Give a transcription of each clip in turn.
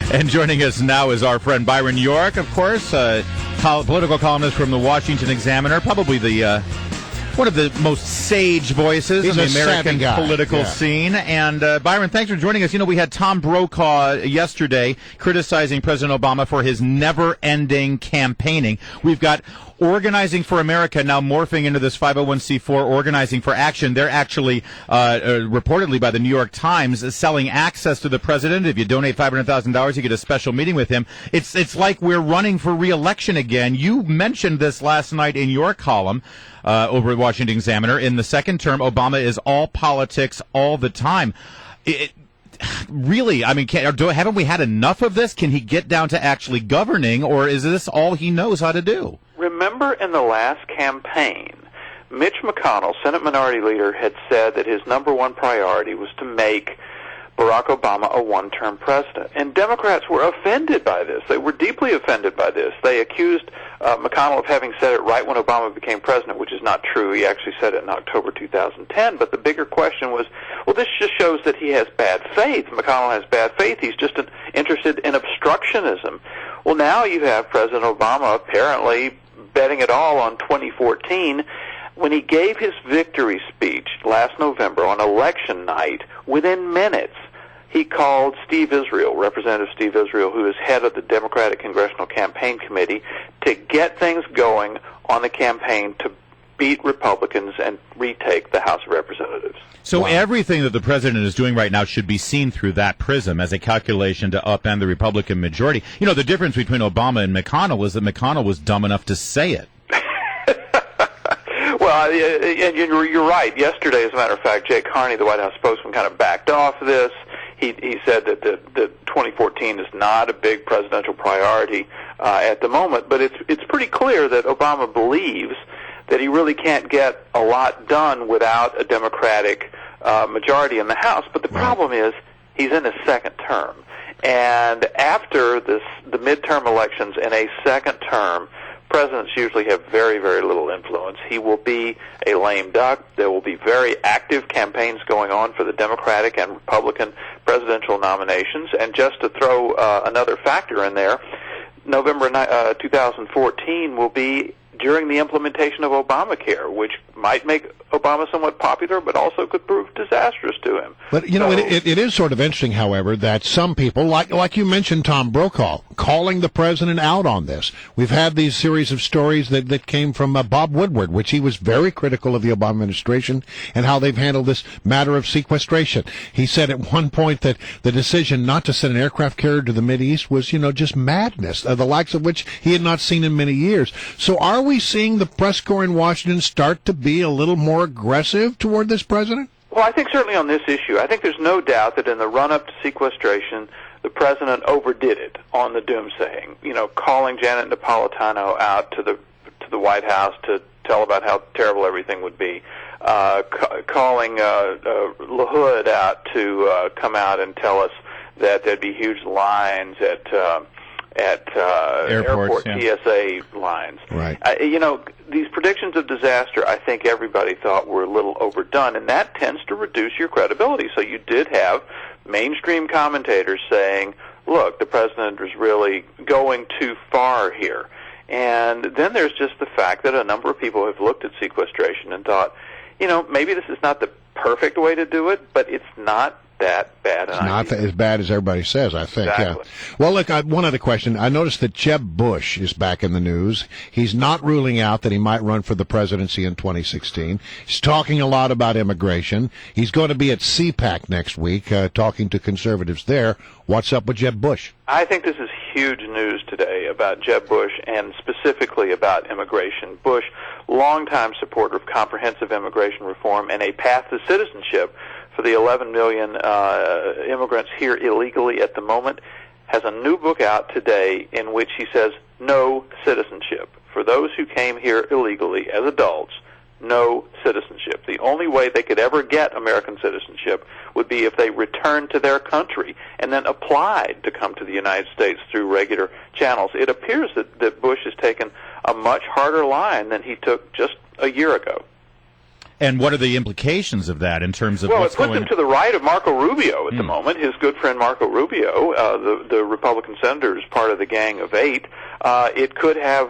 And joining us now is our friend Byron York, of course, political columnist from the Washington Examiner, probably the one of the most sage voices in the American political scene. And Byron, thanks for joining us. You know, we had Tom Brokaw yesterday criticizing President Obama for his never-ending campaigning. We've got Organizing for America now morphing into this 501c4 Organizing for Action. They're actually, reportedly by the New York Times, selling access to the president. If you donate $500,000, you get a special meeting with him. It's like we're running for re-election again. You mentioned this last night in your column over at Washington Examiner. In the second term, Obama is all politics all the time. Really, I mean, haven't we had enough of this? Can he get down to actually governing, or is this all he knows how to do? Remember in the last campaign, Mitch McConnell, Senate Minority Leader, had said that his number one priority was to make Barack Obama a one-term president. And Democrats were offended by this. They were deeply offended by this. They accused McConnell of having said it right when Obama became president, which is not true. He actually said it in October 2010. But the bigger question was, well, this just shows that he has bad faith. McConnell has bad faith. He's just interested in obstructionism. Well, now you have President Obama apparently betting it all on 2014. When he gave his victory speech last November on election night, within minutes, he called Steve Israel, Representative Steve Israel, who is head of the Democratic Congressional Campaign Committee, to get things going on the campaign to beat Republicans and retake the House of Representatives. So everything that the president is doing right now should be seen through that prism as a calculation to upend the Republican majority. You know, the difference between Obama and McConnell is that McConnell was dumb enough to say it. Well, and you're right. Yesterday, as a matter of fact, Jay Carney, the White House spokesman, kind of backed off this. He said that 2014 is not a big presidential priority at the moment, but it's pretty clear that Obama believes that he really can't get a lot done without a Democratic majority in the House. But the problem is he's in his second term. And after the midterm elections in a second term, presidents usually have very, very little influence. He will be a lame duck. There will be very active campaigns going on for the Democratic and Republican presidential nominations. And just to throw another factor in there, November 2014 will be during the implementation of Obamacare, which might make Obama somewhat popular, but also could prove disastrous to him. But, you know, it is sort of interesting, however, that some people, like you mentioned Tom Brokaw, calling the president out on this. We've had these series of stories that came from Bob Woodward, which he was very critical of the Obama administration and how they've handled this matter of sequestration. He said at one point that the decision not to send an aircraft carrier to the Mideast was, you know, just madness, the likes of which he had not seen in many years. So are we seeing the press corps in Washington start to be a little more aggressive toward this president? Well, I think certainly on this issue. I think there's no doubt that in the run-up to sequestration, the president overdid it on the doomsaying. You know, calling Janet Napolitano out to the White House to tell about how terrible everything would be, calling LaHood out to come out and tell us that there'd be huge lines at airport TSA lines. Right. You know, these predictions of disaster, I think everybody thought were a little overdone, and that tends to reduce your credibility. So you did have mainstream commentators saying, look, the president is really going too far here. And then there's just the fact that a number of people have looked at sequestration and thought, you know, maybe this is not the perfect way to do it, but it's not that bad. It's not as bad as everybody says, I think. Exactly. Yeah. Well, look, one other question. I noticed that Jeb Bush is back in the news. He's not ruling out that he might run for the presidency in 2016. He's talking a lot about immigration. He's going to be at CPAC next week talking to conservatives there. What's up with Jeb Bush? I think this is huge news today about Jeb Bush and specifically about immigration. Bush, longtime supporter of comprehensive immigration reform and a path to citizenship for the 11 million immigrants here illegally at the moment, has a new book out today in which he says no citizenship. For those who came here illegally as adults, no citizenship. The only way they could ever get American citizenship would be if they returned to their country and then applied to come to the United States through regular channels. It appears that Bush has taken a much harder line than he took just a year ago. And what are the implications of that in terms of what's going on? Well, it puts him to the right of Marco Rubio at the moment. His good friend Marco Rubio, the Republican senator, is part of the Gang of Eight. It could have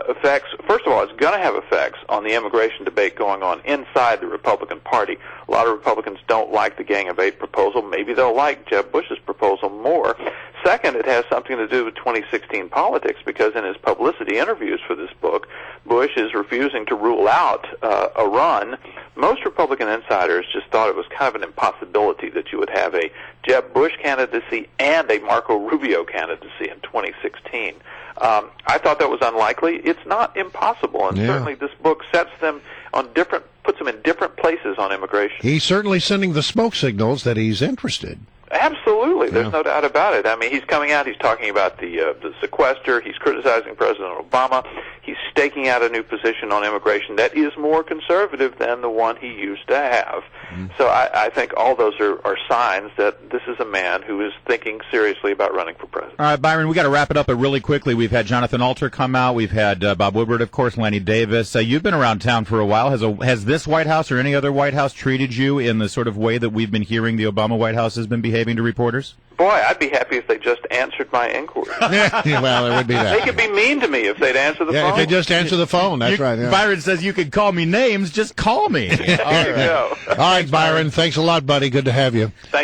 effects. First of all, it's going to have effects on the immigration debate going on inside the Republican Party. A lot of Republicans don't like the Gang of Eight proposal. Maybe they'll like Jeb Bush's proposal more. Second, it has something to do with 2016 politics, because in his publicity interviews for this book, Bush is refusing to rule out a run. Most Republican insiders just thought it was kind of an impossibility that you would have a Jeb Bush candidacy and a Marco Rubio candidacy in 2016. I thought that was unlikely. It's not impossible, and certainly this book sets them on puts them in different places on immigration. He's certainly sending the smoke signals that he's interested. Absolutely. There's no doubt about it. I mean, he's coming out, he's talking about the sequester, he's criticizing President Obama, he's staking out a new position on immigration that is more conservative than the one he used to have. So I think all those are signs that this is a man who is thinking seriously about running for president. All right, Byron, we got to wrap it up, but really quickly, we've had Jonathan Alter come out, we've had Bob Woodward, of course, Lanny Davis. You've been around town for a while. Has this White House or any other White House treated you in the sort of way that we've been hearing the Obama White House has been behaving to reporters? Boy, I'd be happy if they just answered my inquiry. Well, it would be that. They could be mean to me if they'd answer the phone. If they just answer the phone, that's right. Yeah. Byron says you could call me names, just call me. There you go. All right, Byron, thanks a lot, buddy. Good to have you. Thank you.